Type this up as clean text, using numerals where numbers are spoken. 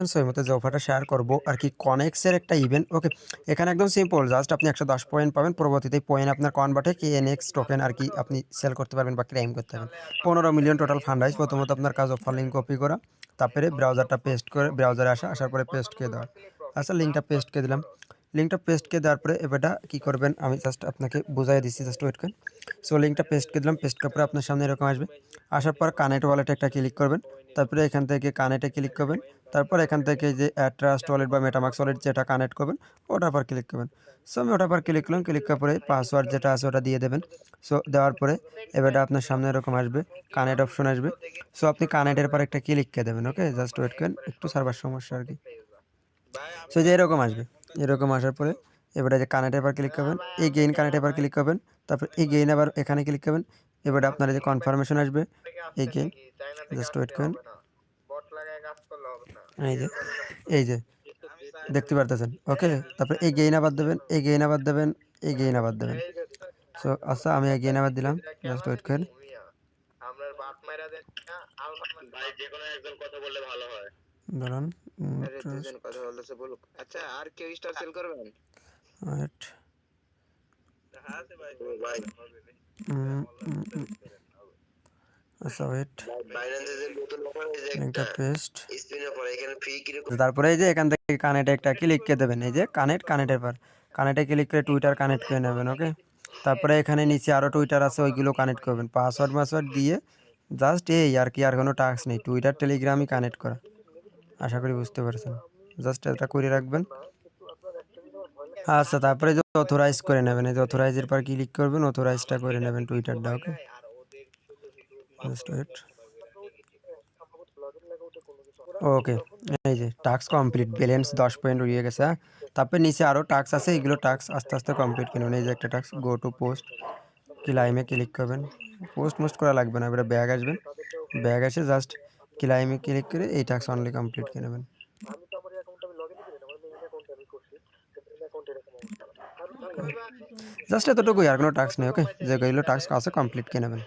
So এই মতো যে অফারটা শেয়ার করব আর কি কনেক্সের একটা ইভেন্ট। ওকে, এখানে একদম সিম্পল, জাস্ট আপনি 110 পয়েন্ট পাবেন, পরবর্তীতে পয়েন্ট আপনার কনভার্টে KNX টোকেন আর কি আপনি সেল করতে পারবেন বা ক্লেম করতে পারবেন। 15 মিলিয়ন টোটাল ফান্ড রাইজ। প্রথমত আপনার কাজ অফার লিঙ্ক কপি করা, তারপরে ব্রাউজারটা পেস্ট করে ব্রাউজারে আসার পরে পেস্ট করে দেওয়া। আচ্ছা, লিঙ্কটা পেস্ট করে দিলাম। লিঙ্কটা পেস্ট করে দেওয়ার পরে এবারটা কী করবেন আমি জাস্ট আপনাকে বুঝাই দিচ্ছি, জাস্ট ওয়েট করেন। সো লিঙ্কটা পেস্ট করে দিলাম, পেস্ট করার পরে আপনার সামনে এরকম আসবে। আসার পর কানেক্ট ওয়ালেটে একটা ক্লিক করবেন, তারপরে এখান থেকে কানেক্টে ক্লিক করবেন, তারপর এখান থেকে যে ট্রাস্ট ওয়ালেট বা মেটামাক্স ওয়ালেট যেটা কানেক্ট করবেন ওটার পর ক্লিক করবেন। সো আমি ওটার পর ক্লিক করলাম, ক্লিক করার পরে পাসওয়ার্ড যেটা আছে ওটা দিয়ে দেবেন। সো দেওয়ার পরে এবারে আপনার সামনে এরকম আসবে, কানেক্ট অপশন আসবে। সো আপনি কানেক্টের পর একটা ক্লিক করে দেবেন। ওকে, জাস্ট ওয়েট করেন, একটু সার্ভার সমস্যা আর কি। সো যে এরকম আসবে, এরকম আসার পরে এবারে যে কানেক্টের পর ক্লিক করবেন, এই গেইন কানেক্টের পর ক্লিক করবেন, তারপর এই গেইন আবার এখানে ক্লিক করবেন। এবারে আপনার যে কনফার্মেশন আসবে এই গেইন, জাস্ট ওয়েট করেন। এই যে এই যে দেখতে পারতেছেন। ওকে, তারপরে এই গেইন আবার দেবেন, এই গেইন আবার দেবেন, এই গেইন আবার দেবেন। সো আচ্ছা, আমি এই গেইন আবার দিলাম, জাস্ট ওয়েট করেন। দাঁড়ান, ওয়েট। আচ্ছা ওয়েট, লিঙ্কটা পেস্ট। তারপরে এই যে এখান থেকে কানেক্টে একটা ক্লিক করে দেবেন, এই যে কানেক্টের পর কানেক্টে ক্লিক করে টুইটার কানেক্ট করে নেবেন। ওকে, তারপরে এখানে নিচে আরও টুইটার আছে, ওইগুলো কানেক্ট করবেন পাসওয়ার্ড দিয়ে। জাস্ট এই আর কি, আর কোনো টাস্ক নেই, টুইটার টেলিগ্রামই কানেক্ট করা। আশা করি বুঝতে পারছেন, জাস্ট এটা করে রাখবেন। আচ্ছা, তারপরে যে অথরাইজ করে নেবেন, এই যে অথরাইজের পর ক্লিক করবেন, অথরাইজটা করে নেবেন টুইটারটা। ওকে, জাস্ট ওয়েট। ওকে, এই যে টাস্ক কমপ্লিট, ব্যালেন্স 10 পয়েন্ট উড়িয়ে গেছে। হ্যাঁ, তারপরে নিচে আরও টাস্ক আছে, এগুলো টাস্ক আস্তে আস্তে কমপ্লিট করবেন। এই যে একটা টাস্ক, গো টু পোস্ট, ক্লাইমে ক্লিক করবেন। পোস্ট করা লাগবে না, এবারে ব্যাগ আসবেন, ব্যাগ এসে জাস্ট ক্লাইমে ক্লিক করে এই টাস্ক অনলি কমপ্লিট করে নেবেন। জাস্ট এতটুকুই, আর কোনো টাস্ক নেই। ওকে, যেগুলো টাস্ক আছে কমপ্লিট করে নেবেন।